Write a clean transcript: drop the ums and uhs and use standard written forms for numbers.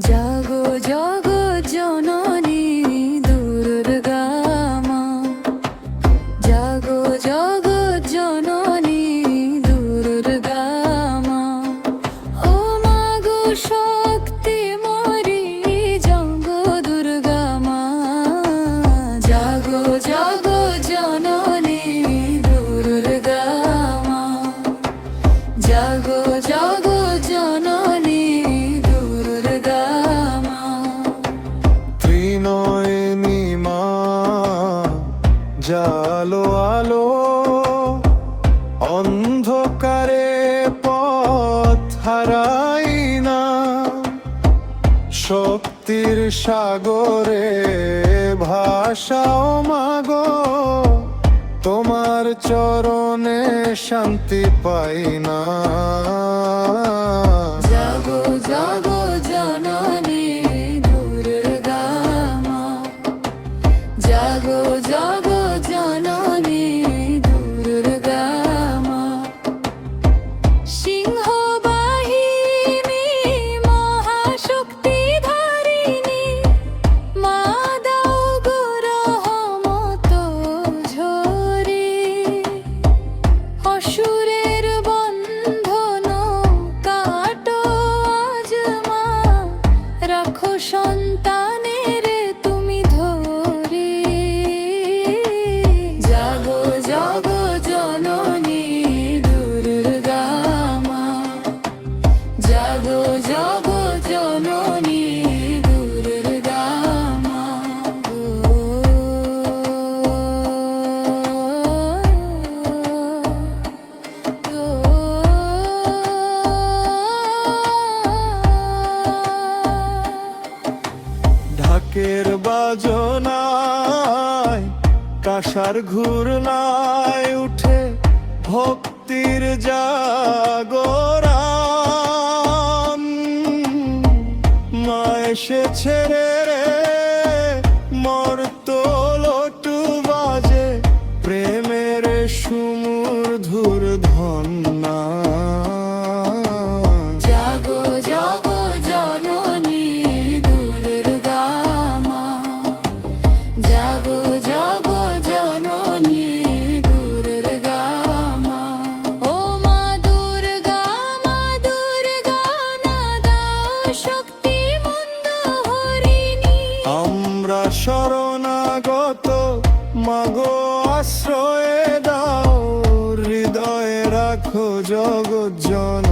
জাগো জগৎ জননী দুর্গা মা, জাগো জগৎ জননী দুর্গা মা। ও মা গো শক্তি মরি জাগো দুর্গা মা, জাগো জগৎ জননী দুর্গা মা, জাগো জগৎ জননী দুর্গা মা। ত্রিনয়নী মা জালো আলো, অন্ধকারে পথ হারাই না, শক্তির সাগরে ভাষাও মাগো, তোমার চরণে শান্তি পাই না। জাগো জাগো জননী দুর্গা মা, জাগো জাগো জননী দুর্গা মা। সিংহ বাহিনী মহাশক্তি ধারিণী মা, দাও গো রহমত ঝরি, অসুরের বন্ধন কাটো আজ মা, রাখো সন্তানের তুমি ধরি। জাগো জাগো জননী দুর্গা মা, জাগো জাগো জননী দুর্গা মা। ঢাকের বাজনায় কাঁসার ঘূর্ণায় উঠে ভক্তির জাগরণ, মা এসেছে রে মর্তলটু বাজে, প্রেমের সুমধুর ধন্না। জাগো জাগো জননী দুর্গা মা, জাগো জাগো জননী দুর্গা মা। ও মা দুর্গা না দাও শক্তি মন্দ হরিণী, আমরা শরণাগত মাগো আশ্রয়ে দাও, হৃদয়ে রাখো জগৎ জন